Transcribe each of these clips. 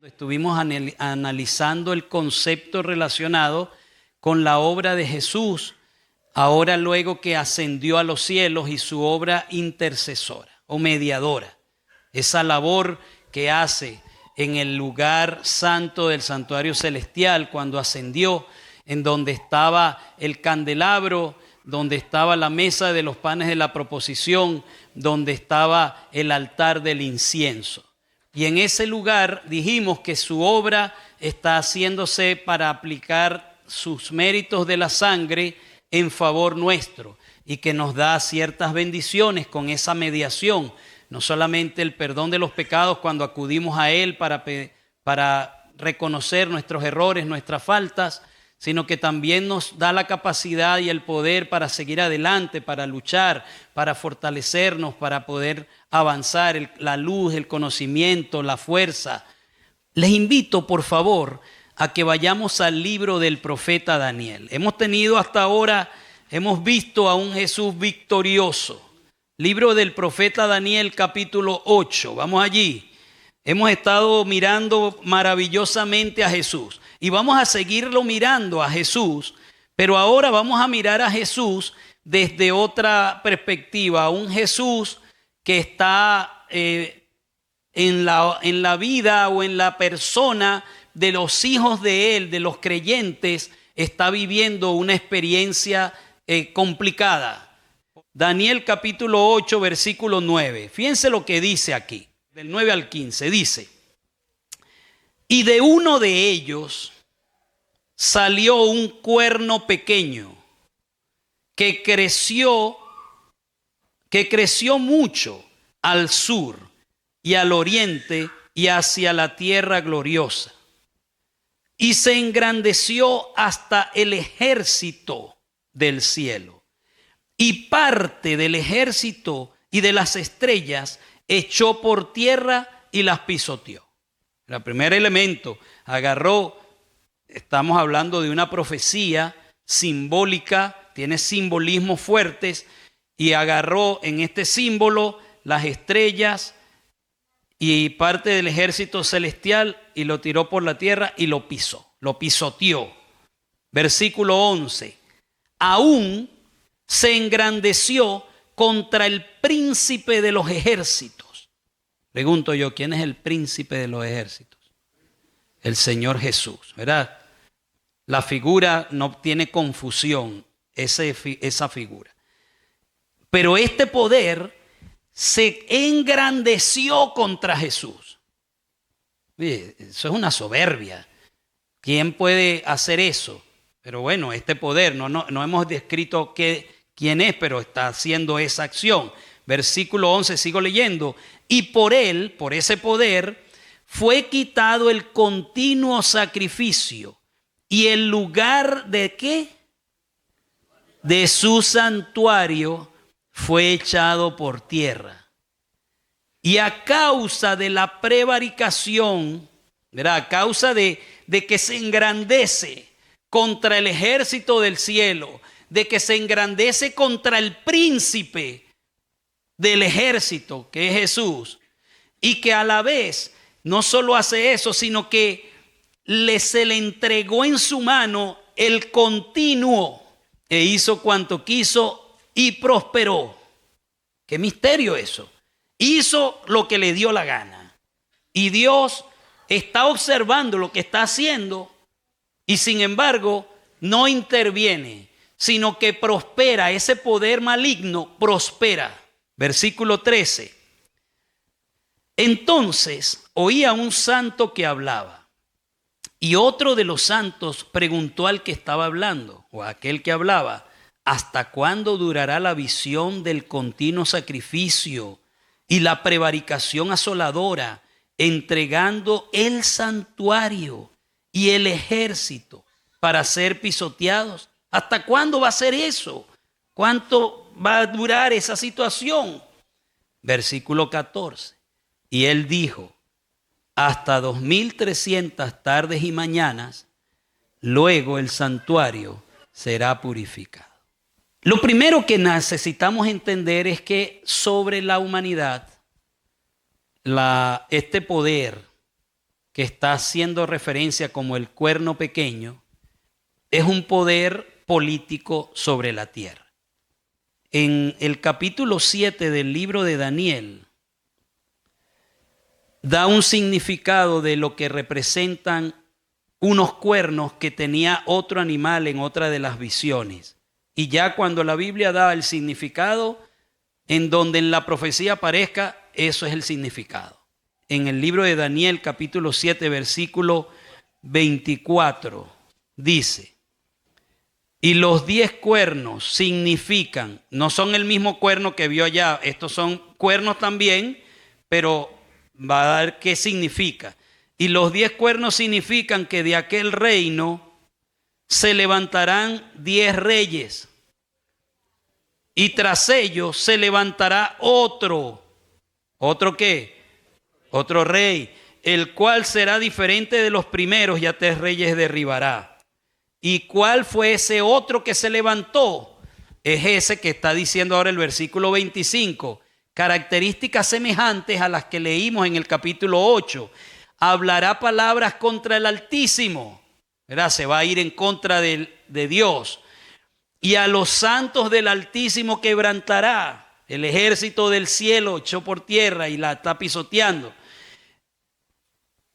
Estuvimos analizando el concepto relacionado con la obra de Jesús, ahora luego que ascendió a los cielos, y su obra intercesora o mediadora. Esa labor que hace en el lugar santo del santuario celestial cuando ascendió, en donde estaba el candelabro, donde estaba la mesa de los panes de la proposición, donde estaba el altar del incienso. Y en ese lugar dijimos que su obra está haciéndose para aplicar sus méritos de la sangre en favor nuestro, y que nos da ciertas bendiciones con esa mediación. No solamente el perdón de los pecados cuando acudimos a Él para reconocer nuestros errores, nuestras faltas, sino que también nos da la capacidad y el poder para seguir adelante, para luchar, para fortalecernos, para poder avanzar, la luz, el conocimiento, la fuerza. Les invito, por favor, a que vayamos al libro del profeta Daniel. Hemos visto a un Jesús victorioso. Libro del profeta Daniel, capítulo 8. Vamos allí. Hemos estado mirando maravillosamente a Jesús. Y vamos a seguirlo mirando a Jesús, pero ahora vamos a mirar a Jesús desde otra perspectiva. Un Jesús que está en la vida o en la persona de los hijos de Él, de los creyentes, está viviendo una experiencia complicada. Daniel capítulo 8, versículo 9. Fíjense lo que dice aquí, del 9 al 15. Dice: y de uno de ellos salió un cuerno pequeño que creció mucho al sur y al oriente y hacia la tierra gloriosa. Y se engrandeció hasta el ejército del cielo. Y parte del ejército y de las estrellas echó por tierra y las pisoteó. El primer elemento, estamos hablando de una profecía simbólica, tiene simbolismos fuertes, y agarró en este símbolo las estrellas y parte del ejército celestial y lo tiró por la tierra y lo pisoteó. Versículo 11. Aún se engrandeció contra el príncipe de los ejércitos. Pregunto yo, ¿quién es el príncipe de los ejércitos? El Señor Jesús, ¿verdad? La figura no tiene confusión, esa figura. Pero este poder se engrandeció contra Jesús. Eso es una soberbia. ¿Quién puede hacer eso? Pero bueno, este poder, no hemos descrito quién es, pero está haciendo esa acción. Versículo 11, sigo leyendo. Y por él, por ese poder, fue quitado el continuo sacrificio y el lugar de ¿qué? De su santuario fue echado por tierra. Y a causa de la prevaricación, ¿verdad? A causa de que se engrandece contra el ejército del cielo, de que se engrandece contra el príncipe del ejército, que es Jesús, y que a la vez no solo hace eso, sino que se le entregó en su mano el continuo, e hizo cuanto quiso y prosperó. Qué misterio eso. Hizo lo que le dio la gana. Y Dios está observando lo que está haciendo y sin embargo no interviene, sino que prospera. Ese poder maligno prospera. Versículo 13. Entonces oía un santo que hablaba, y otro de los santos preguntó al que estaba hablando, o a aquel que hablaba: ¿hasta cuándo durará la visión del continuo sacrificio y la prevaricación asoladora, entregando el santuario y el ejército para ser pisoteados? ¿Hasta cuándo va a ser eso? ¿Cuánto va a durar esa situación? Versículo 14. Y él dijo: hasta 2300 tardes y mañanas, luego el santuario será purificado. Lo primero que necesitamos entender es que sobre la humanidad, este poder que está haciendo referencia como el cuerno pequeño, es un poder político sobre la tierra. En el capítulo 7 del libro de Daniel, da un significado de lo que representan unos cuernos que tenía otro animal en otra de las visiones. Y ya cuando la Biblia da el significado, en donde en la profecía aparezca, eso es el significado. En el libro de Daniel, capítulo 7, versículo 24, dice: y los 10 cuernos significan, no son el mismo cuerno que vio allá, estos son cuernos también, pero va a dar qué significa. Y los 10 cuernos significan que de aquel reino se levantarán 10 reyes. Y tras ellos se levantará otro. ¿Otro qué? Otro rey, el cual será diferente de los primeros y a 3 reyes derribará. ¿Y cuál fue ese otro que se levantó? Es ese que está diciendo ahora el versículo 25. Características semejantes a las que leímos en el capítulo 8. Hablará palabras contra el Altísimo, ¿verdad? Se va a ir en contra de Dios. Y a los santos del Altísimo quebrantará. El ejército del cielo echó por tierra y la está pisoteando.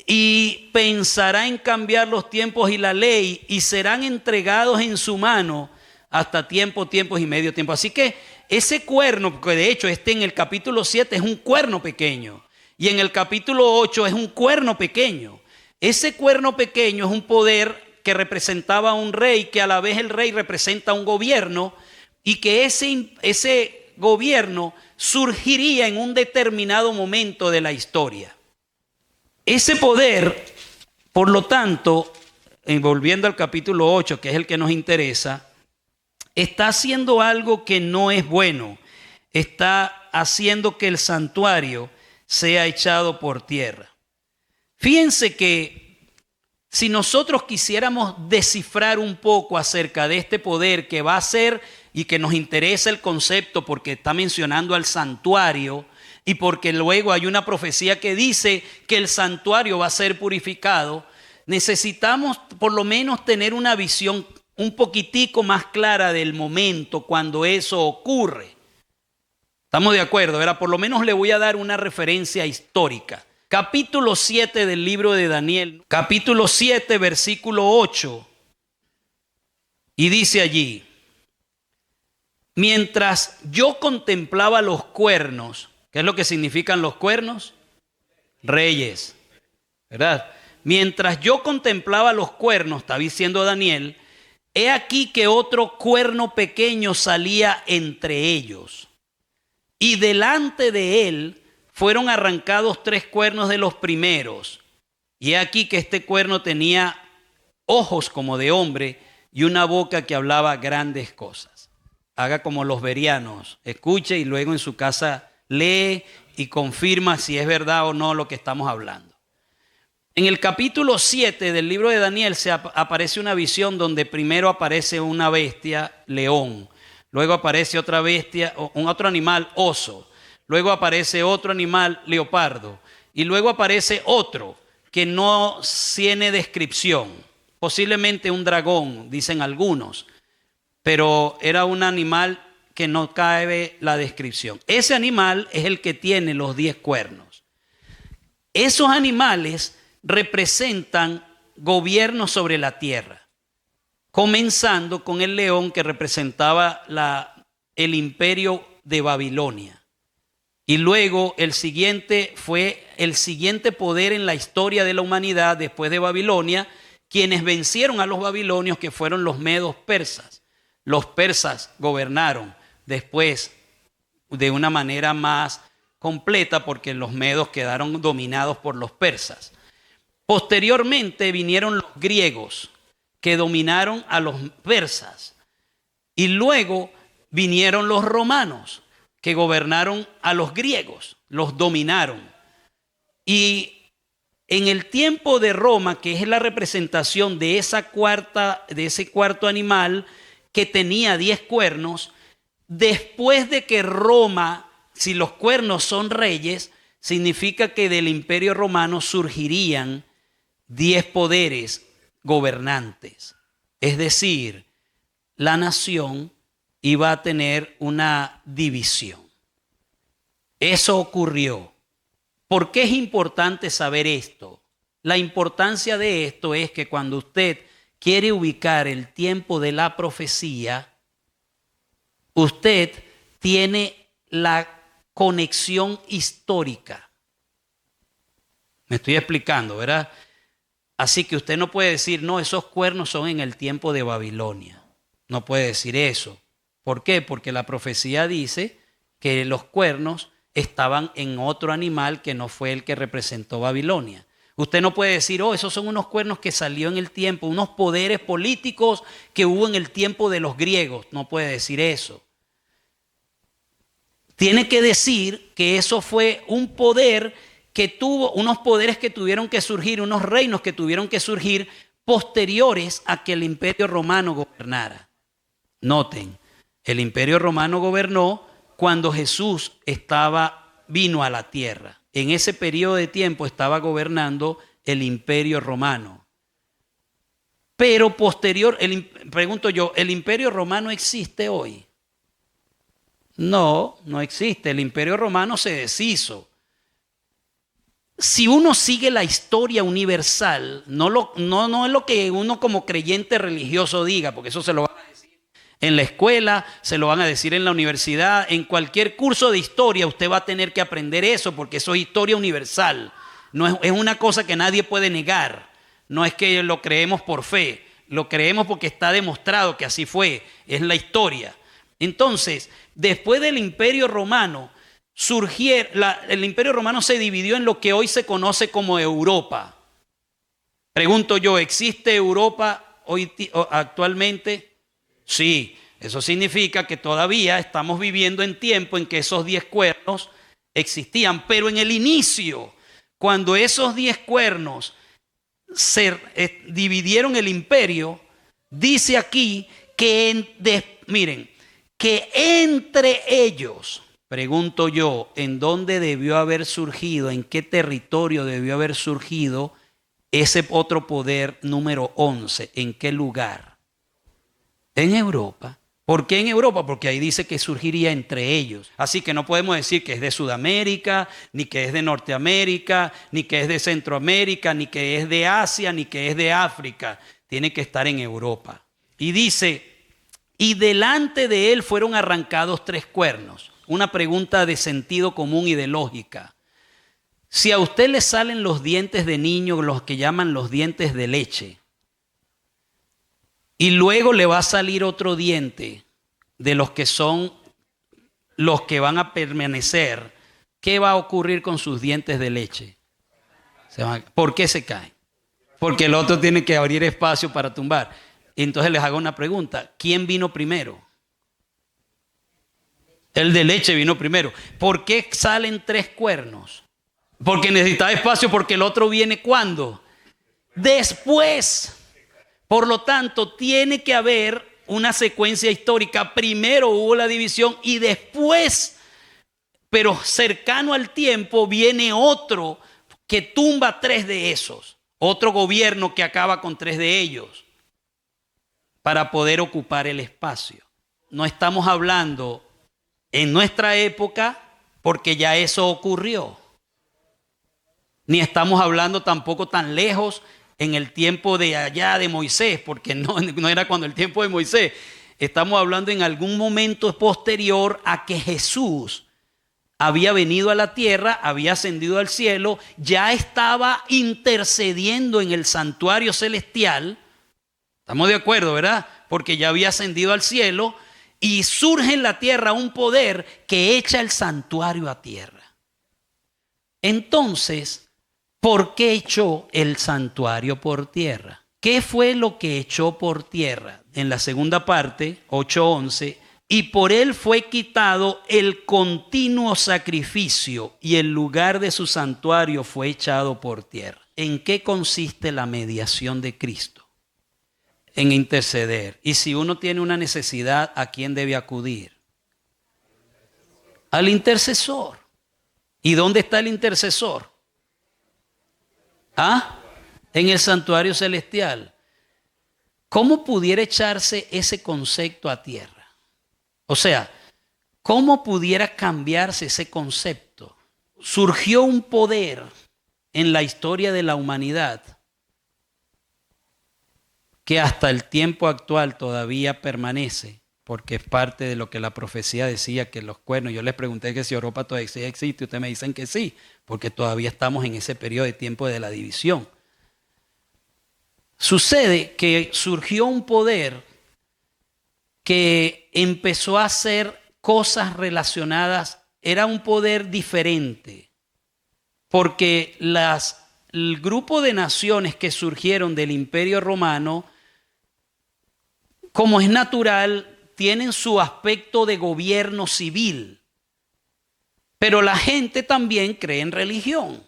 Y pensará en cambiar los tiempos y la ley, y serán entregados en su mano hasta tiempos y medio tiempo. Así que ese cuerno, porque de hecho en el capítulo 7 es un cuerno pequeño, y en el capítulo 8 es un cuerno pequeño. Ese cuerno pequeño es un poder que representaba a un rey, que a la vez el rey representa un gobierno, y que ese gobierno surgiría en un determinado momento de la historia. Ese poder, por lo tanto, volviendo al capítulo 8, que es el que nos interesa, está haciendo algo que no es bueno. Está haciendo que el santuario sea echado por tierra. Fíjense que si nosotros quisiéramos descifrar un poco acerca de este poder que va a ser y que nos interesa el concepto porque está mencionando al santuario, y porque luego hay una profecía que dice que el santuario va a ser purificado, necesitamos por lo menos tener una visión un poquitico más clara del momento cuando eso ocurre. ¿Estamos de acuerdo? ¿Verdad? Por lo menos le voy a dar una referencia histórica. Capítulo 7 del libro de Daniel, capítulo 7, versículo 8. Y dice allí: mientras yo contemplaba los cuernos. ¿Qué es lo que significan los cuernos? Reyes, ¿verdad? Mientras yo contemplaba los cuernos, está diciendo Daniel, he aquí que otro cuerno pequeño salía entre ellos. Y delante de él fueron arrancados 3 cuernos de los primeros. Y he aquí que este cuerno tenía ojos como de hombre y una boca que hablaba grandes cosas. Haga como los bereanos, escuche y luego en su casa lee y confirma si es verdad o no lo que estamos hablando. En el capítulo 7 del libro de Daniel aparece una visión donde primero aparece una bestia, león. Luego aparece otra bestia, otro animal, oso. Luego aparece otro animal, leopardo. Y luego aparece otro que no tiene descripción. Posiblemente un dragón, dicen algunos. Pero era un animal que no cabe la descripción. Ese animal es el que tiene los 10 cuernos. Esos animales representan gobierno sobre la tierra, comenzando con el león que representaba el imperio de Babilonia. Y luego el siguiente fue el siguiente poder en la historia de la humanidad después de Babilonia, quienes vencieron a los babilonios, que fueron los medos persas. Los persas gobernaron después de una manera más completa porque los medos quedaron dominados por los persas. Posteriormente vinieron los griegos que dominaron a los persas y luego vinieron los romanos que gobernaron a los griegos, los dominaron. Y en el tiempo de Roma, que es la representación de ese cuarto animal que tenía 10 cuernos, después de que Roma, si los cuernos son reyes, significa que del imperio romano surgirían 10 poderes gobernantes. Es decir, la nación iba a tener una división. Eso ocurrió. ¿Por qué es importante saber esto? La importancia de esto es que cuando usted quiere ubicar el tiempo de la profecía, usted tiene la conexión histórica. Me estoy explicando, ¿verdad? Así que usted no puede decir, no, esos cuernos son en el tiempo de Babilonia. No puede decir eso. ¿Por qué? Porque la profecía dice que los cuernos estaban en otro animal que no fue el que representó Babilonia. Usted no puede decir, oh, esos son unos cuernos que salió en el tiempo, unos poderes políticos que hubo en el tiempo de los griegos. No puede decir eso. Tiene que decir que eso fue un poder que tuvo, unos poderes que tuvieron que surgir, unos reinos que tuvieron que surgir posteriores a que el Imperio Romano gobernara. Noten, el Imperio Romano gobernó cuando Jesús vino a la tierra. En ese periodo de tiempo estaba gobernando el Imperio Romano. Pero pregunto yo, ¿el Imperio Romano existe hoy? No, no existe. El Imperio Romano se deshizo. Si uno sigue la historia universal, no es lo que uno como creyente religioso diga, porque eso se lo van a decir en la escuela, se lo van a decir en la universidad, en cualquier curso de historia usted va a tener que aprender eso, porque eso es historia universal. No es una cosa que nadie puede negar. No es que lo creemos por fe, lo creemos porque está demostrado que así fue, es la historia. Entonces, después del Imperio Romano, el Imperio Romano se dividió en lo que hoy se conoce como Europa. Pregunto yo, ¿existe Europa hoy actualmente? Sí, eso significa que todavía estamos viviendo en tiempo en que esos 10 cuernos existían, pero en el inicio, cuando esos 10 cuernos dividieron el imperio, dice aquí que, miren, que entre ellos, pregunto yo, ¿en dónde debió haber surgido, en qué territorio debió haber surgido ese otro poder número 11? ¿En qué lugar? En Europa. ¿Por qué en Europa? Porque ahí dice que surgiría entre ellos. Así que no podemos decir que es de Sudamérica, ni que es de Norteamérica, ni que es de Centroamérica, ni que es de Asia, ni que es de África. Tiene que estar en Europa. Y dice, y delante de él fueron arrancados 3 cuernos. Una pregunta de sentido común y de lógica. Si a usted le salen los dientes de niño, los que llaman los dientes de leche, y luego le va a salir otro diente de los que son los que van a permanecer, ¿qué va a ocurrir con sus dientes de leche? ¿Por qué se caen? Porque el otro tiene que abrir espacio para tumbar. Entonces les hago una pregunta. ¿Quién vino primero? El de leche vino primero. ¿Por qué salen 3 cuernos? Porque necesitaba espacio, porque el otro viene ¿cuándo? Después. Por lo tanto, tiene que haber una secuencia histórica. Primero hubo la división y después, pero cercano al tiempo, viene otro que tumba 3 de esos. Otro gobierno que acaba con 3 de ellos para poder ocupar el espacio. No estamos hablando en nuestra época porque ya eso ocurrió. Ni estamos hablando tampoco tan lejos en el tiempo de allá de Moisés, porque no era cuando el tiempo de Moisés. Estamos hablando en algún momento posterior a que Jesús había venido a la tierra, había ascendido al cielo, ya estaba intercediendo en el santuario celestial. Estamos de acuerdo, ¿verdad? Porque ya había ascendido al cielo y surge en la tierra un poder que echa el santuario a tierra. Entonces, ¿por qué echó el santuario por tierra? ¿Qué fue lo que echó por tierra? En la segunda parte, 8:11, y por él fue quitado el continuo sacrificio y el lugar de su santuario fue echado por tierra. ¿En qué consiste la mediación de Cristo? En interceder. Y si uno tiene una necesidad, ¿a quién debe acudir? Al intercesor. ¿Y dónde está el intercesor? ¿Ah? en el santuario celestial. ¿Cómo pudiera echarse ese concepto a tierra? O sea, ¿cómo pudiera cambiarse ese concepto? Surgió un poder en la historia de la humanidad que hasta el tiempo actual todavía permanece, porque es parte de lo que la profecía decía, que los cuernos, yo les pregunté que si Europa todavía existe, ustedes me dicen que sí, porque todavía estamos en ese periodo de tiempo de la división. Sucede que surgió un poder que empezó a hacer cosas relacionadas, era un poder diferente, porque el grupo de naciones que surgieron del Imperio Romano, como es natural, tienen su aspecto de gobierno civil, pero la gente también cree en religión.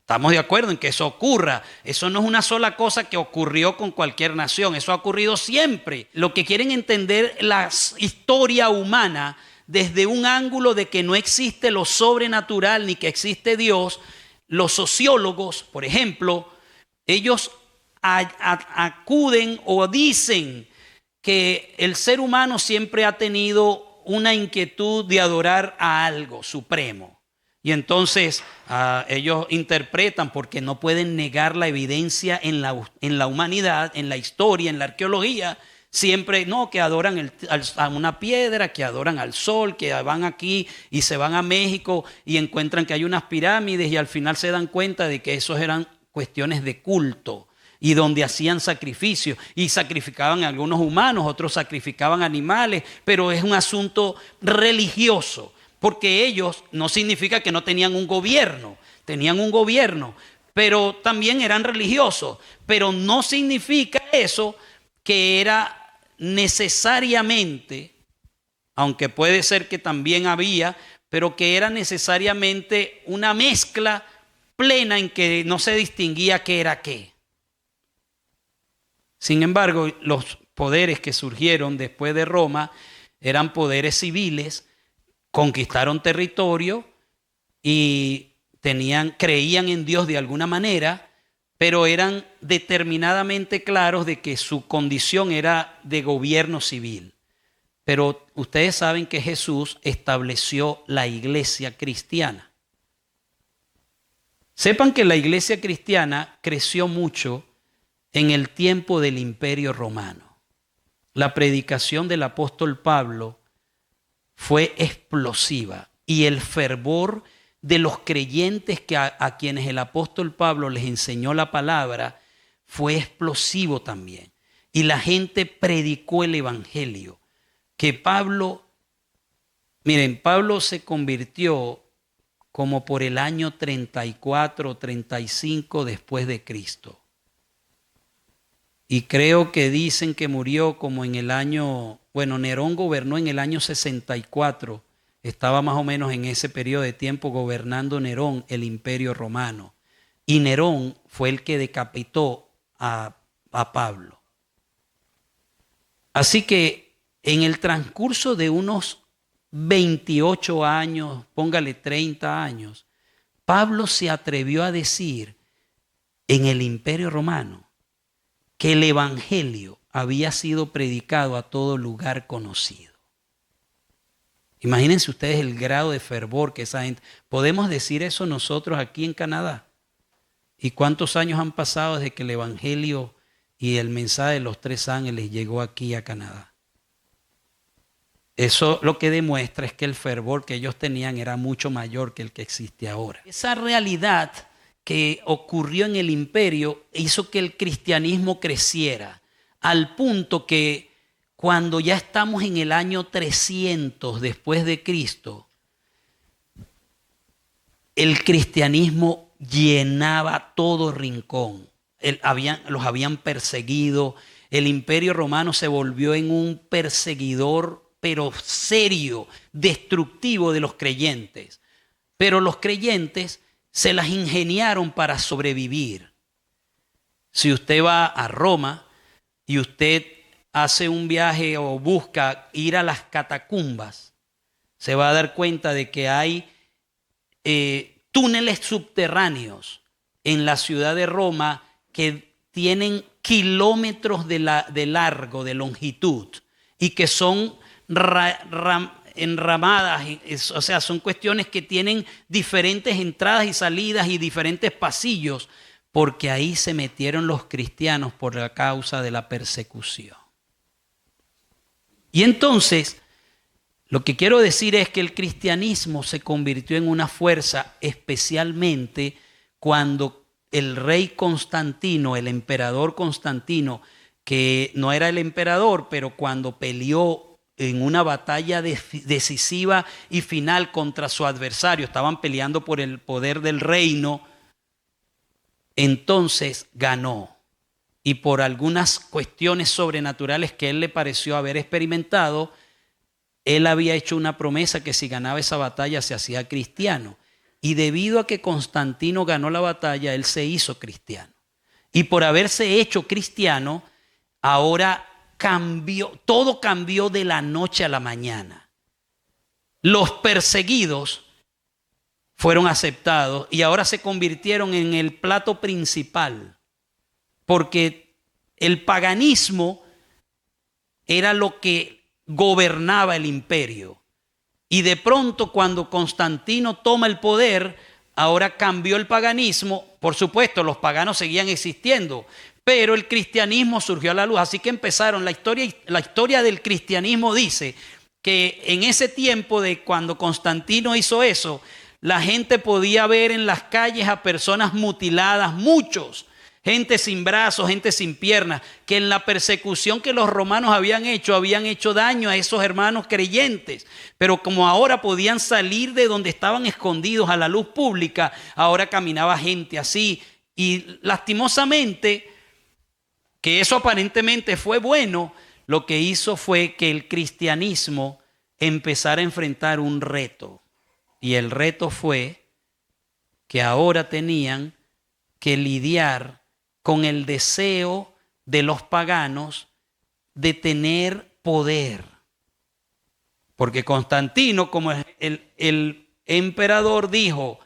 Estamos de acuerdo en que eso ocurra. Eso no es una sola cosa que ocurrió con cualquier nación. Eso ha ocurrido siempre. Lo que quieren entender la historia humana desde un ángulo de que no existe lo sobrenatural ni que existe Dios, los sociólogos, por ejemplo, ellos acuden o dicen que el ser humano siempre ha tenido una inquietud de adorar a algo supremo. Y entonces ellos interpretan, porque no pueden negar la evidencia en la humanidad, en la historia, en la arqueología, siempre no, que adoran a una piedra, que adoran al sol, que van aquí y se van a México y encuentran que hay unas pirámides y al final se dan cuenta de que esos eran cuestiones de culto y donde hacían sacrificios y sacrificaban a algunos humanos, otros sacrificaban animales, pero es un asunto religioso. Porque ellos no significa que no tenían un gobierno, pero también eran religiosos. Pero no significa eso que era necesariamente, aunque puede ser que también había, pero que era necesariamente una mezcla plena en que no se distinguía qué era qué. Sin embargo, los poderes que surgieron después de Roma eran poderes civiles. Conquistaron territorio y creían en Dios de alguna manera, pero eran determinadamente claros de que su condición era de gobierno civil. Pero ustedes saben que Jesús estableció la iglesia cristiana. Sepan que la iglesia cristiana creció mucho en el tiempo del Imperio Romano. La predicación del apóstol Pablo fue explosiva y el fervor de los creyentes a quienes el apóstol Pablo les enseñó la palabra fue explosivo también. Y la gente predicó el evangelio. Que Pablo se convirtió como por el año 34 o 35 después de Cristo. Y creo que dicen que murió como en el año, Nerón gobernó en el año 64, estaba más o menos en ese periodo de tiempo gobernando Nerón el Imperio Romano. Y Nerón fue el que decapitó a Pablo. Así que en el transcurso de unos 28 años, póngale 30 años, Pablo se atrevió a decir en el Imperio Romano que el evangelio había sido predicado a todo lugar conocido. Imagínense ustedes el grado de fervor que esa gente... ¿Podemos decir eso nosotros aquí en Canadá? ¿Y cuántos años han pasado desde que el evangelio y el mensaje de los 3 ángeles llegó aquí a Canadá? Eso lo que demuestra es que el fervor que ellos tenían era mucho mayor que el que existe ahora. Esa realidad que ocurrió en el imperio hizo que el cristianismo creciera al punto que cuando ya estamos en el año 300 después de Cristo, el cristianismo llenaba todo rincón. Los habían perseguido. El Imperio Romano se volvió en un perseguidor, pero serio, destructivo de los creyentes. Pero los creyentes se las ingeniaron para sobrevivir. Si usted va a Roma y usted hace un viaje o busca ir a las catacumbas, se va a dar cuenta de que hay túneles subterráneos en la ciudad de Roma que tienen kilómetros de largo, de longitud, y que son enramadas, o sea, son cuestiones que tienen diferentes entradas y salidas y diferentes pasillos, porque ahí se metieron los cristianos por la causa de la persecución. Y entonces, lo que quiero decir es que el cristianismo se convirtió en una fuerza, especialmente cuando el rey Constantino, el emperador Constantino, que no era el emperador, pero cuando peleó en una batalla decisiva y final contra su adversario, estaban peleando por el poder del reino, entonces ganó. Y por algunas cuestiones sobrenaturales que él le pareció haber experimentado, él había hecho una promesa que si ganaba esa batalla se hacía cristiano. Y debido a que Constantino ganó la batalla, él se hizo cristiano. Y por haberse hecho cristiano, ahora todo cambió de la noche a la mañana. Los perseguidos fueron aceptados y ahora se convirtieron en el plato principal, porque el paganismo era lo que gobernaba el imperio. Y de pronto, cuando Constantino toma el poder, ahora cambió el paganismo. Por supuesto, los paganos seguían existiendo, pero el cristianismo surgió a la luz. Así que empezaron, la historia del cristianismo dice que en ese tiempo de cuando Constantino hizo eso, la gente podía ver en las calles a personas mutiladas, muchos, gente sin brazos, gente sin piernas, que en la persecución que los romanos habían hecho daño a esos hermanos creyentes. Pero como ahora podían salir de donde estaban escondidos a la luz pública, ahora caminaba gente así. Y lastimosamente, que eso aparentemente fue bueno, lo que hizo fue que el cristianismo empezara a enfrentar un reto. Y el reto fue que ahora tenían que lidiar con el deseo de los paganos de tener poder. Porque Constantino, como el emperador, dijo,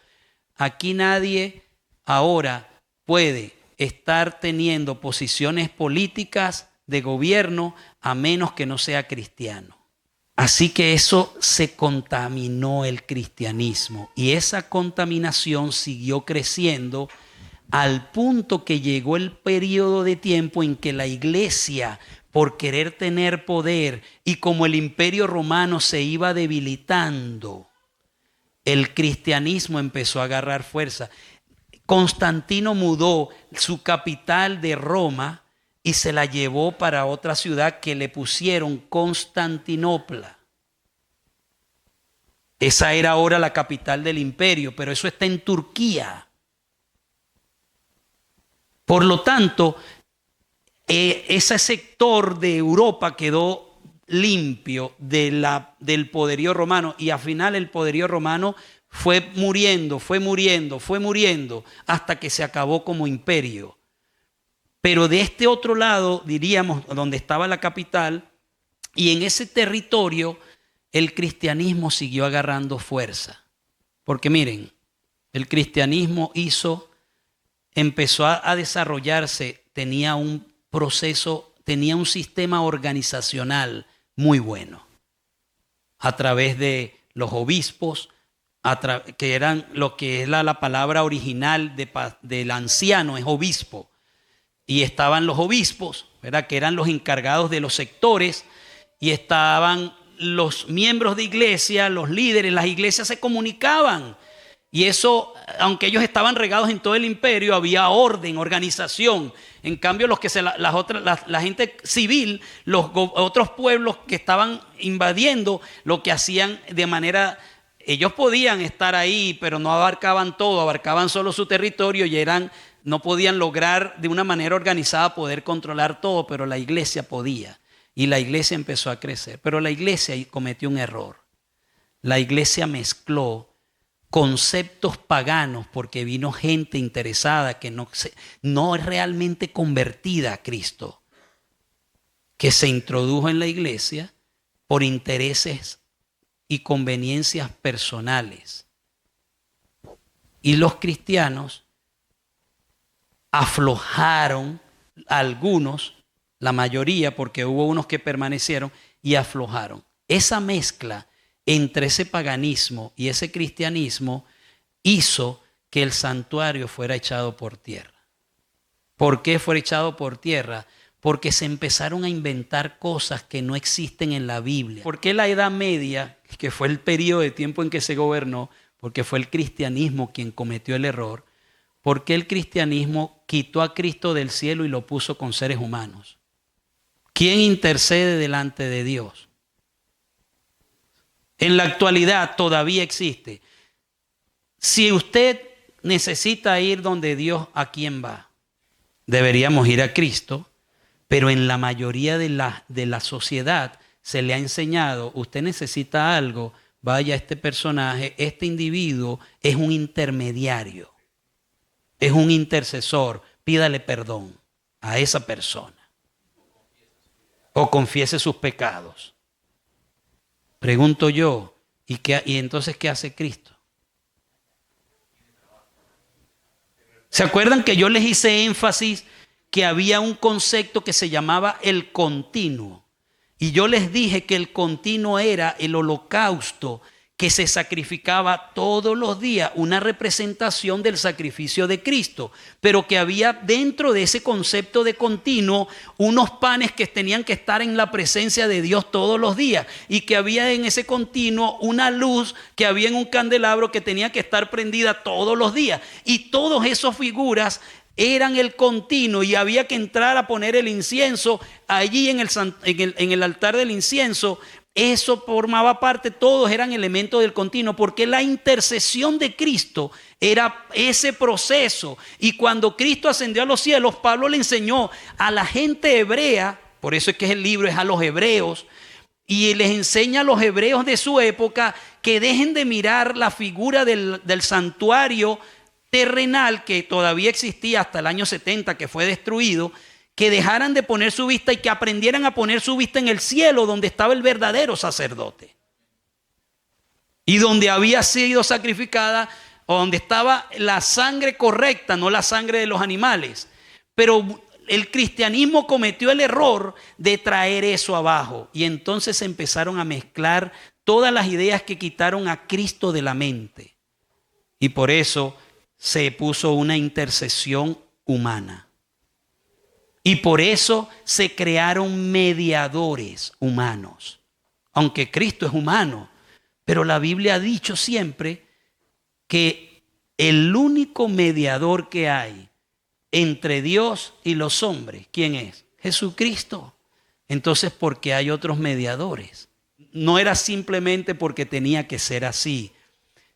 aquí nadie ahora puede estar teniendo posiciones políticas de gobierno a menos que no sea cristiano. Así que eso se contaminó el cristianismo y esa contaminación siguió creciendo al punto que llegó el periodo de tiempo en que la iglesia, por querer tener poder y como el imperio romano se iba debilitando, el cristianismo empezó a agarrar fuerza. Constantino mudó su capital de Roma y se la llevó para otra ciudad que le pusieron Constantinopla. Esa era ahora la capital del imperio, pero eso está en Turquía. Por lo tanto, ese sector de Europa quedó limpio del poderío romano y al final el poderío romano fue muriendo hasta que se acabó como imperio. Pero de este otro lado, diríamos, donde estaba la capital, y en ese territorio el cristianismo siguió agarrando fuerza. Porque miren, el cristianismo empezó a desarrollarse, tenía un proceso, tenía un sistema organizacional muy bueno. A través de los obispos, que eran lo que es la palabra original del anciano, es obispo. Y estaban los obispos, ¿verdad?, que eran los encargados de los sectores, y estaban los miembros de iglesia, los líderes. Las iglesias se comunicaban. Y eso, aunque ellos estaban regados en todo el imperio, había orden, organización. En cambio, la gente civil, los otros pueblos que estaban invadiendo, lo que hacían de manera... Ellos podían estar ahí, pero no abarcaban todo, abarcaban solo su territorio y no podían lograr de una manera organizada poder controlar todo, pero la iglesia podía. Y la iglesia empezó a crecer. Pero la iglesia cometió un error. La iglesia mezcló conceptos paganos porque vino gente interesada que no es realmente convertida a Cristo, que se introdujo en la iglesia por intereses y conveniencias personales. Y los cristianos aflojaron algunos, la mayoría, porque hubo unos que permanecieron y aflojaron. Esa mezcla entre ese paganismo y ese cristianismo hizo que el santuario fuera echado por tierra. ¿Por qué fue echado por tierra? Porque se empezaron a inventar cosas que no existen en la Biblia. ¿Por qué la Edad Media, que fue el periodo de tiempo en que se gobernó? Porque fue el cristianismo quien cometió el error. ¿Por qué el cristianismo quitó a Cristo del cielo y lo puso con seres humanos? ¿Quién intercede delante de Dios? En la actualidad todavía existe. Si usted necesita ir donde Dios, ¿a quién va? Deberíamos ir a Cristo, pero en la mayoría de la sociedad se le ha enseñado, usted necesita algo, vaya a este personaje, este individuo es un intermediario, es un intercesor, pídale perdón a esa persona o confiese sus pecados. Pregunto yo, ¿y entonces qué hace Cristo? ¿Se acuerdan que yo les hice énfasis que había un concepto que se llamaba el continuo? Y yo les dije que el continuo era el holocausto que se sacrificaba todos los días, una representación del sacrificio de Cristo, pero que había dentro de ese concepto de continuo unos panes que tenían que estar en la presencia de Dios todos los días y que había en ese continuo una luz que había en un candelabro que tenía que estar prendida todos los días, y todas esas figuras eran el continuo y había que entrar a poner el incienso allí en el altar del incienso. Eso formaba parte, todos eran elementos del continuo, porque la intercesión de Cristo era ese proceso. Y cuando Cristo ascendió a los cielos, Pablo le enseñó a la gente hebrea, por eso es que el libro es a los hebreos, y les enseña a los hebreos de su época que dejen de mirar la figura del santuario terrenal que todavía existía hasta el año 70, que fue destruido, que dejaran de poner su vista y que aprendieran a poner su vista en el cielo, donde estaba el verdadero sacerdote y donde había sido sacrificada, o donde estaba la sangre correcta, no la sangre de los animales. Pero el cristianismo cometió el error de traer eso abajo, y entonces empezaron a mezclar todas las ideas que quitaron a Cristo de la mente, y por eso se puso una intercesión humana. Y por eso se crearon mediadores humanos. Aunque Cristo es humano, pero la Biblia ha dicho siempre que el único mediador que hay entre Dios y los hombres, ¿quién es? Jesucristo. Entonces, ¿por qué hay otros mediadores? No era simplemente porque tenía que ser así,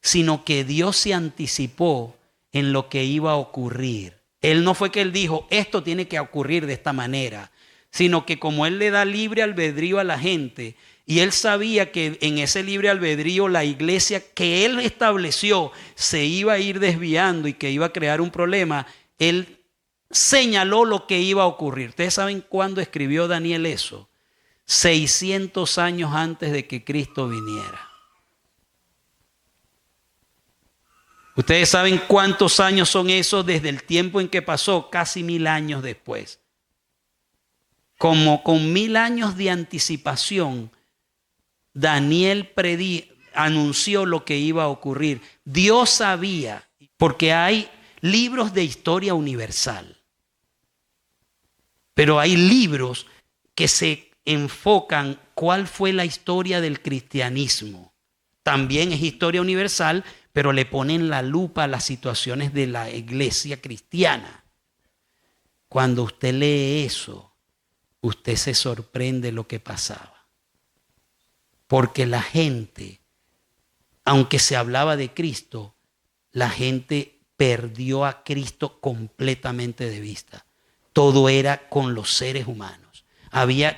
sino que Dios se anticipó en lo que iba a ocurrir. Él no fue que él dijo, esto tiene que ocurrir de esta manera, sino que como él le da libre albedrío a la gente, y él sabía que en ese libre albedrío la iglesia que él estableció se iba a ir desviando y que iba a crear un problema, él señaló lo que iba a ocurrir. ¿Ustedes saben cuándo escribió Daniel eso? 600 años antes de que Cristo viniera. Ustedes saben cuántos años son esos desde el tiempo en que pasó, casi 1000 años después. Como con 1000 años de anticipación, Daniel anunció lo que iba a ocurrir. Dios sabía, porque hay libros de historia universal, pero hay libros que se enfocan cuál fue la historia del cristianismo. También es historia universal, pero le ponen la lupa a las situaciones de la iglesia cristiana. Cuando usted lee eso, usted se sorprende lo que pasaba. Porque la gente, aunque se hablaba de Cristo, la gente perdió a Cristo completamente de vista. Todo era con los seres humanos.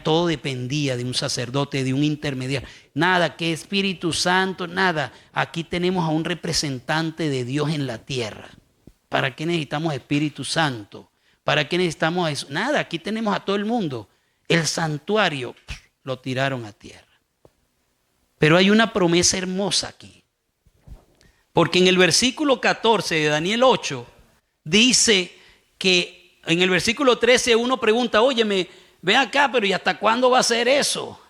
Todo dependía de un sacerdote, de un intermediario. Nada, que Espíritu Santo, nada. Aquí tenemos a un representante de Dios en la tierra. ¿Para qué necesitamos Espíritu Santo? ¿Para qué necesitamos eso? Nada, aquí tenemos a todo el mundo. El santuario lo tiraron a tierra. Pero hay una promesa hermosa aquí. Porque en el versículo 14 de Daniel 8 dice que en el versículo 13 uno pregunta, óyeme, ven acá, pero ¿y hasta cuándo va a ser eso?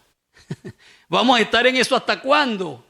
¿Vamos a estar en eso hasta cuándo?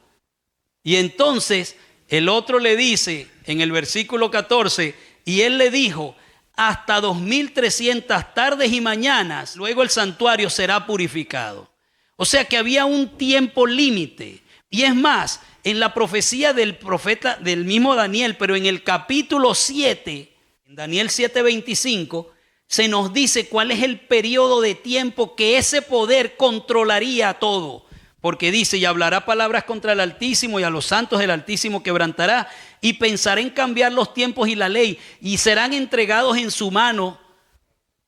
Y entonces el otro le dice en el versículo 14, y él le dijo, hasta 2300 tardes y mañanas, luego el santuario será purificado. O sea que había un tiempo límite. Y es más, en la profecía del profeta, del mismo Daniel, pero en el capítulo 7, en Daniel 7:25, se nos dice cuál es el periodo de tiempo que ese poder controlaría todo. Porque dice, y hablará palabras contra el Altísimo y a los santos del Altísimo quebrantará y pensará en cambiar los tiempos y la ley y serán entregados en su mano.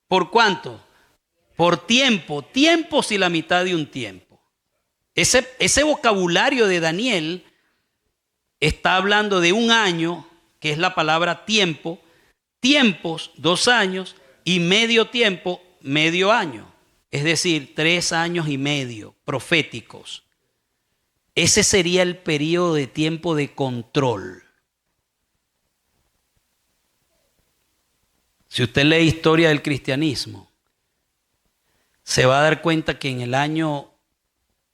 ¿Por cuánto? Por tiempo, tiempos y la mitad de un tiempo. Ese vocabulario de Daniel está hablando de un año, que es la palabra tiempo, tiempos, 2 años y medio tiempo, medio año. Es decir, 3 años y medio proféticos. Ese sería el periodo de tiempo de control. Si usted lee historia del cristianismo, se va a dar cuenta que en el año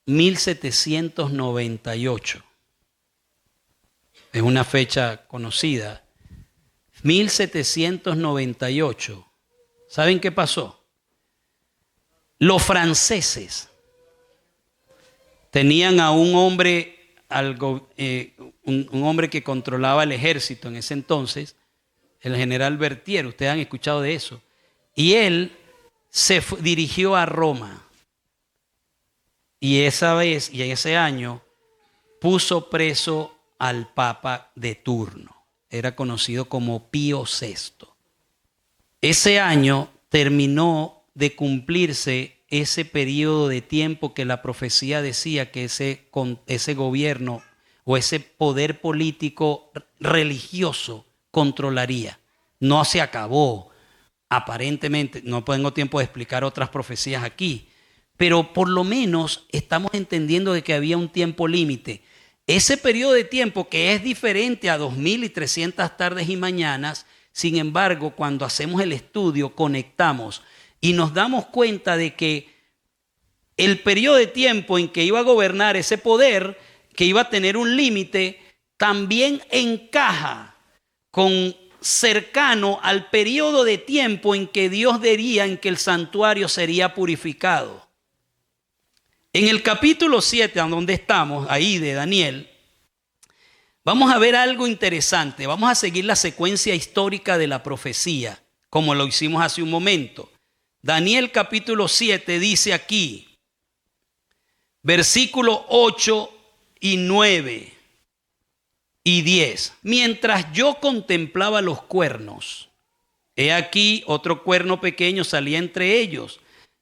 1798, es una fecha conocida, 1798, ¿saben qué pasó? Los franceses tenían a un hombre, un hombre que controlaba el ejército en ese entonces, el general Berthier, ustedes han escuchado de eso, y él se dirigió a Roma y esa vez y en ese año puso preso al papa de turno, era conocido como Pío VI. Ese año terminó de cumplirse ese periodo de tiempo que la profecía decía que ese gobierno o ese poder político religioso controlaría. No se acabó, aparentemente, no tengo tiempo de explicar otras profecías aquí, pero por lo menos estamos entendiendo de que había un tiempo límite. Ese periodo de tiempo que es diferente a 2300 tardes y mañanas, sin embargo, cuando hacemos el estudio, conectamos y nos damos cuenta de que el periodo de tiempo en que iba a gobernar ese poder, que iba a tener un límite, también encaja cercano al periodo de tiempo en que Dios diría en que el santuario sería purificado. En el capítulo 7, donde estamos, ahí de Daniel, vamos a ver algo interesante. Vamos a seguir la secuencia histórica de la profecía, como lo hicimos hace un momento. Daniel capítulo 7 dice aquí, versículos 8 y 9 y 10. Mientras yo contemplaba los cuernos, he aquí otro cuerno pequeño salía entre ellos,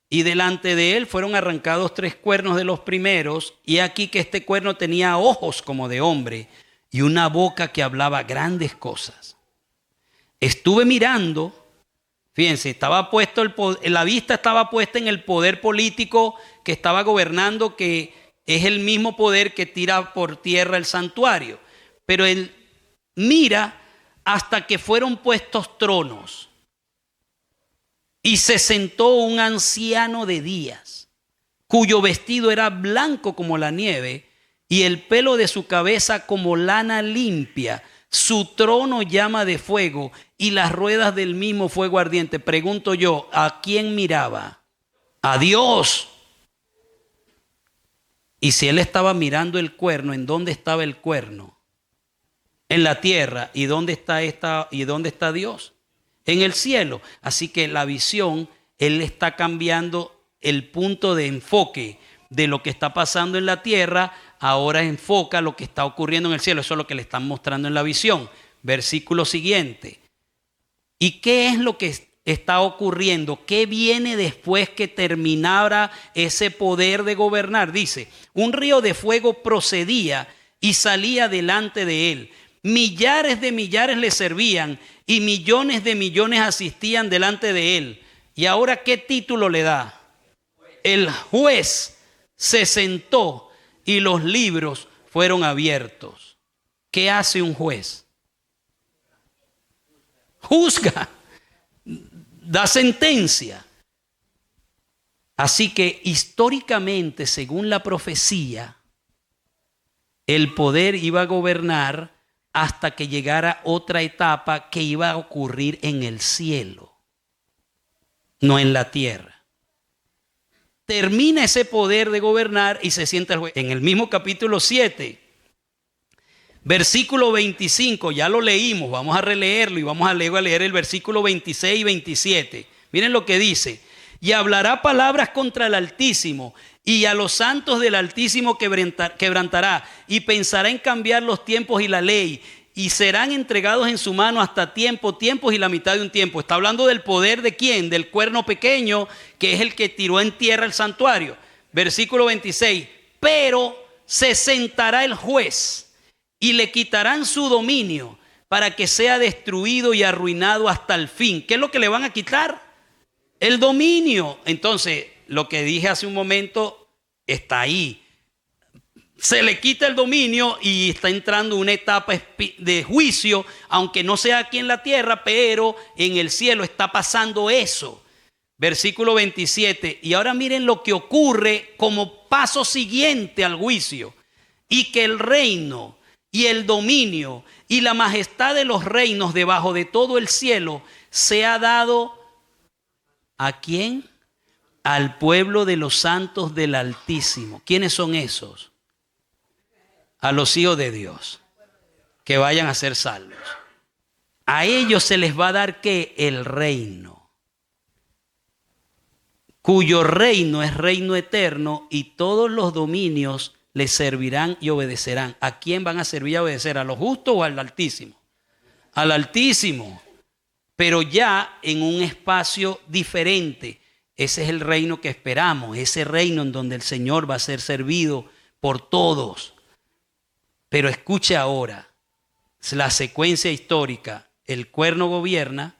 y delante de él fueron arrancados 3 cuernos de los primeros, y aquí que este cuerno tenía ojos como de hombre, y una boca que hablaba grandes cosas. Estuve mirando. Fíjense, la vista estaba puesta en el poder político que estaba gobernando, que es el mismo poder que tira por tierra el santuario. Pero él mira hasta que fueron puestos tronos. Y se sentó un anciano de días, cuyo vestido era blanco como la nieve, y el pelo de su cabeza como lana limpia. Su trono llama de fuego y las ruedas del mismo fuego ardiente. Pregunto yo, ¿a quién miraba? A Dios. Y si él estaba mirando el cuerno, ¿en dónde estaba el cuerno? En la tierra. ¿Y dónde está Dios? En el cielo. Así que la visión, él está cambiando el punto de enfoque de lo que está pasando en la tierra. Ahora enfoca lo que está ocurriendo en el cielo. Eso es lo que le están mostrando en la visión. Versículo siguiente. ¿Y qué es lo que está ocurriendo? ¿Qué viene después que terminara ese poder de gobernar? Dice, un río de fuego procedía y salía delante de él. Millares de millares le servían y millones de millones asistían delante de él. ¿Y ahora qué título le da? El juez se sentó y los libros fueron abiertos. ¿Qué hace un juez? Juzga. da sentencia. Así que históricamente, según la profecía, el poder iba a gobernar hasta que llegara otra etapa que iba a ocurrir en el cielo, no en la tierra. Termina ese poder de gobernar y se sienta el juez. En el mismo capítulo 7, versículo 25, ya lo leímos, vamos a releerlo y vamos a leer el versículo 26 y 27. Miren lo que dice: y hablará palabras contra el Altísimo, y a los santos del Altísimo quebrantará, y pensará en cambiar los tiempos y la ley, y serán entregados en su mano hasta tiempos y la mitad de un tiempo. Está hablando del poder de quién, del cuerno pequeño, que es el que tiró en tierra el santuario. Versículo 26, pero se sentará el juez, y le quitarán su dominio, para que sea destruido y arruinado hasta el fin. ¿Qué es lo que le van a quitar? El dominio. Entonces, lo que dije hace un momento está ahí. Se le quita el dominio y está entrando una etapa de juicio, aunque no sea aquí en la tierra, pero en el cielo está pasando eso. Versículo 27. Y ahora miren lo que ocurre como paso siguiente al juicio. Y que el reino y el dominio y la majestad de los reinos debajo de todo el cielo sea dado ¿a quién? Al pueblo de los santos del Altísimo. ¿Quiénes son esos? A los hijos de Dios, que vayan a ser salvos. A ellos se les va a dar ¿qué? El reino, cuyo reino es reino eterno, y todos los dominios les servirán y obedecerán. ¿A quién van a servir y obedecer? ¿A los justos o al Altísimo? Al Altísimo, pero ya en un espacio diferente. Ese es el reino que esperamos, ese reino en donde el Señor va a ser servido por todos. Pero escuche ahora, la secuencia histórica: el cuerno gobierna,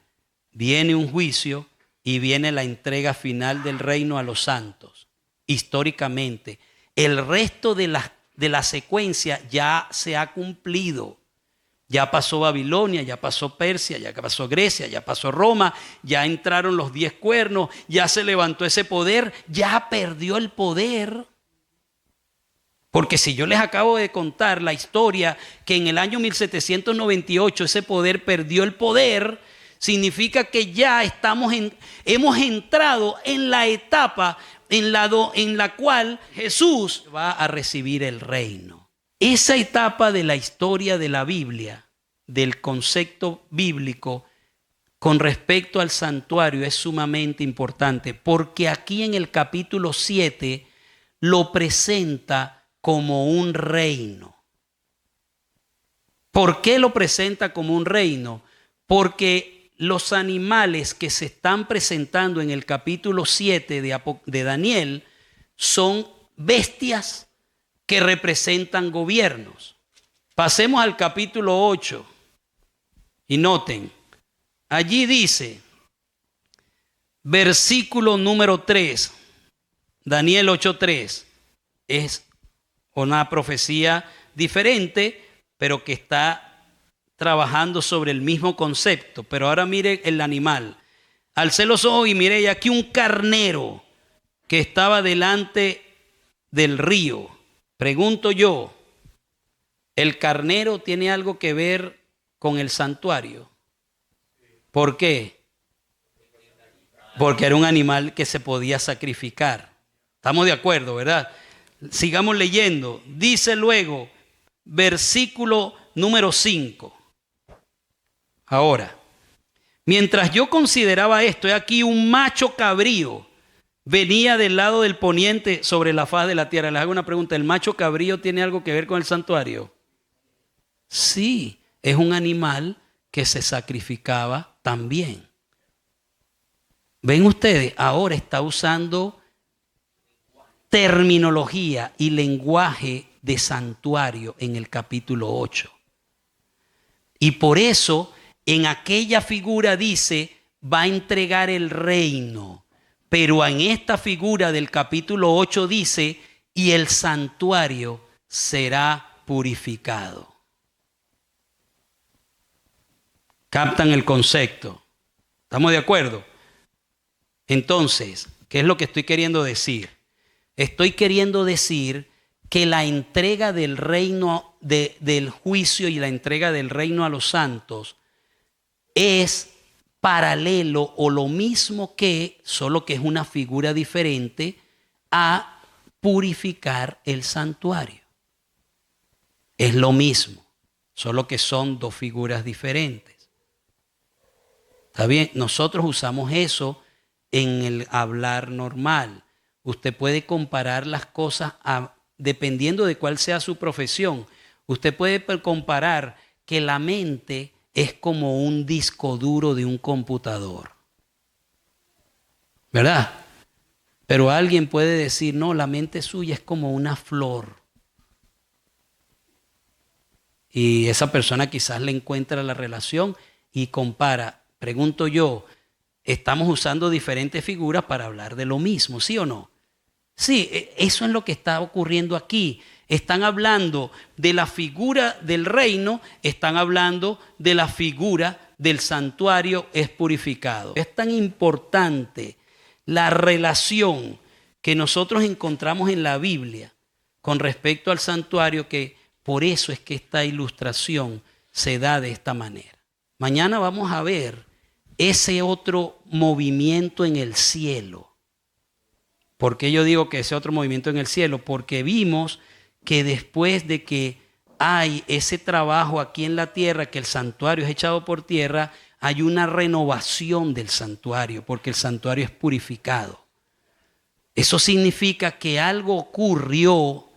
viene un juicio y viene la entrega final del reino a los santos. Históricamente, el resto de la secuencia ya se ha cumplido. Ya pasó Babilonia, ya pasó Persia, ya pasó Grecia, ya pasó Roma, ya entraron los 10 cuernos, ya se levantó ese poder, ya perdió el poder. Porque si yo les acabo de contar la historia que en el año 1798 ese poder perdió el poder, significa que ya hemos entrado en la etapa en la cual Jesús va a recibir el reino. Esa etapa de la historia de la Biblia, del concepto bíblico con respecto al santuario, es sumamente importante, porque aquí en el capítulo 7 lo presenta como un reino. ¿Por qué lo presenta como un reino? Porque los animales que se están presentando en el capítulo 7 de Daniel son bestias que representan gobiernos. Pasemos al capítulo 8 y noten, allí dice, versículo número 3, Daniel 8:3, es una profecía diferente, pero que está trabajando sobre el mismo concepto. Pero ahora mire el animal. Alcé los ojos y miré, y aquí un carnero que estaba delante del río. Pregunto yo, ¿el carnero tiene algo que ver con el santuario? ¿Por qué? Porque era un animal que se podía sacrificar. Estamos de acuerdo, ¿verdad? Sigamos leyendo. Dice luego, versículo número 5. Ahora, mientras yo consideraba esto, he aquí un macho cabrío venía del lado del poniente sobre la faz de la tierra. Les hago una pregunta, ¿el macho cabrío tiene algo que ver con el santuario? Sí, es un animal que se sacrificaba también. ¿Ven ustedes? Ahora está usando terminología y lenguaje de santuario en el capítulo 8. Y por eso en aquella figura dice, va a entregar el reino. Pero en esta figura del capítulo 8 dice, y el santuario será purificado. ¿Captan el concepto? ¿Estamos de acuerdo? Entonces, ¿qué es lo que estoy queriendo decir? Estoy queriendo decir que la entrega del reino, del juicio y la entrega del reino a los santos es paralelo o lo mismo que, solo que es una figura diferente, a purificar el santuario. Es lo mismo, solo que son dos figuras diferentes. ¿Está bien? Nosotros usamos eso en el hablar normal. Usted puede comparar las cosas dependiendo de cuál sea su profesión. Usted puede comparar que la mente es como un disco duro de un computador, ¿verdad? Pero alguien puede decir, no, la mente suya es como una flor. Y esa persona quizás le encuentra la relación y compara. Pregunto yo, ¿estamos usando diferentes figuras para hablar de lo mismo, sí o no? Sí, eso es lo que está ocurriendo aquí. Están hablando de la figura del reino, están hablando de la figura del santuario es purificado. Es tan importante la relación que nosotros encontramos en la Biblia con respecto al santuario que por eso es que esta ilustración se da de esta manera. Mañana vamos a ver ese otro movimiento en el cielo. ¿Por qué yo digo que ese otro movimiento en el cielo? Porque vimos que después de que hay ese trabajo aquí en la tierra, que el santuario es echado por tierra, hay una renovación del santuario, porque el santuario es purificado. Eso significa que algo ocurrió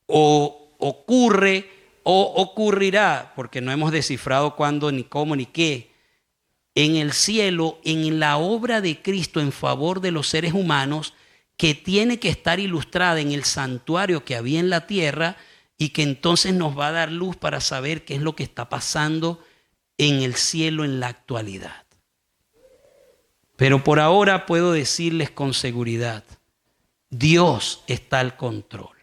o ocurre o ocurrirá, porque no hemos descifrado cuándo, ni cómo, ni qué, en el cielo, en la obra de Cristo en favor de los seres humanos, que tiene que estar ilustrada en el santuario que había en la tierra y que entonces nos va a dar luz para saber qué es lo que está pasando en el cielo en la actualidad. Pero por ahora puedo decirles con seguridad, Dios está al control.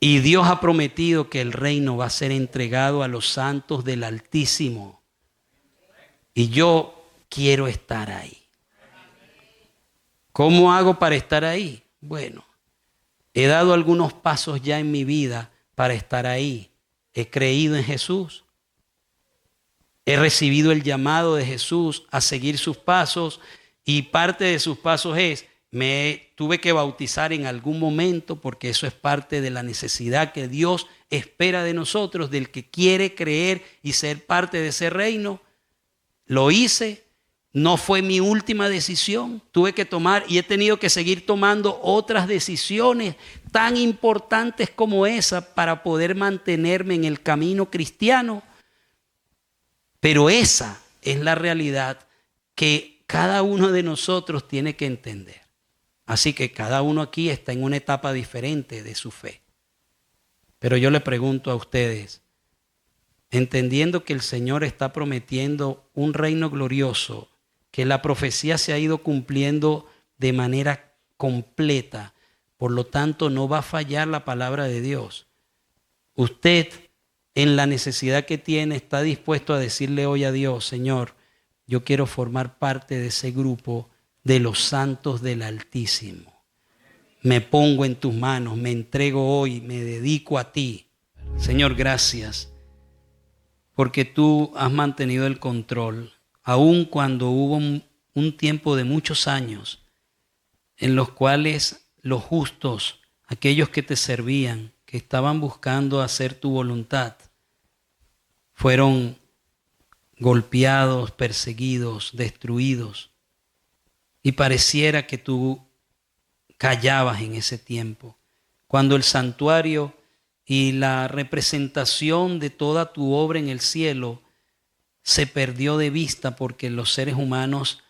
Y Dios ha prometido que el reino va a ser entregado a los santos del Altísimo. Y yo quiero estar ahí. ¿Cómo hago para estar ahí? Bueno, he dado algunos pasos ya en mi vida para estar ahí. He creído en Jesús. He recibido el llamado de Jesús a seguir sus pasos y parte de sus pasos es, tuve que bautizar en algún momento porque eso es parte de la necesidad que Dios espera de nosotros, del que quiere creer y ser parte de ese reino. Lo hice. No fue mi última decisión, tuve que tomar y he tenido que seguir tomando otras decisiones tan importantes como esa para poder mantenerme en el camino cristiano. Pero esa es la realidad que cada uno de nosotros tiene que entender. Así que cada uno aquí está en una etapa diferente de su fe. Pero yo le pregunto a ustedes, entendiendo que el Señor está prometiendo un reino glorioso, que la profecía se ha ido cumpliendo de manera completa, por lo tanto no va a fallar la palabra de Dios. Usted, en la necesidad que tiene, está dispuesto a decirle hoy a Dios, Señor, yo quiero formar parte de ese grupo de los santos del Altísimo. Me pongo en tus manos, me entrego hoy, me dedico a ti. Señor, gracias, porque tú has mantenido el control. Aun cuando hubo un tiempo de muchos años en los cuales los justos, aquellos que te servían, que estaban buscando hacer tu voluntad, fueron golpeados, perseguidos, destruidos. Y pareciera que tú callabas en ese tiempo, cuando el santuario y la representación de toda tu obra en el cielo se perdió de vista porque los seres humanos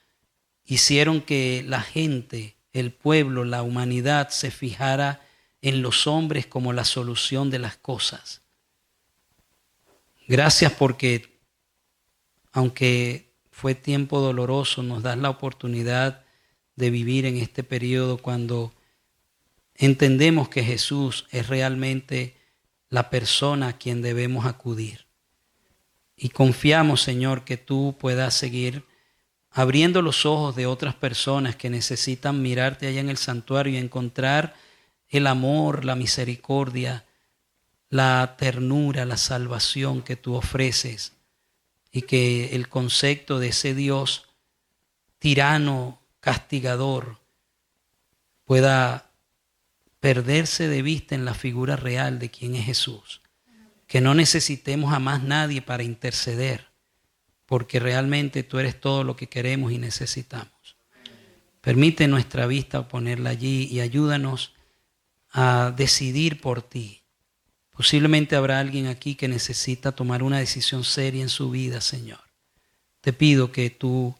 hicieron que la gente, el pueblo, la humanidad se fijara en los hombres como la solución de las cosas. Gracias porque, aunque fue tiempo doloroso, nos das la oportunidad de vivir en este periodo cuando entendemos que Jesús es realmente la persona a quien debemos acudir. Y confiamos, Señor, que tú puedas seguir abriendo los ojos de otras personas que necesitan mirarte allá en el santuario y encontrar el amor, la misericordia, la ternura, la salvación que tú ofreces, y que el concepto de ese Dios tirano, castigador, pueda perderse de vista en la figura real de quién es Jesús. Que no necesitemos a más nadie para interceder, porque realmente tú eres todo lo que queremos y necesitamos. Permite nuestra vista ponerla allí y ayúdanos a decidir por ti. Posiblemente habrá alguien aquí que necesita tomar una decisión seria en su vida, Señor. Te pido que tú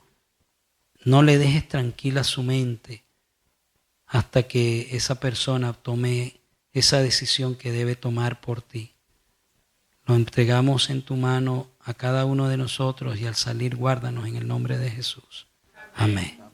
no le dejes tranquila su mente hasta que esa persona tome esa decisión que debe tomar por ti. Lo entregamos en tu mano a cada uno de nosotros y al salir guárdanos en el nombre de Jesús. Amén.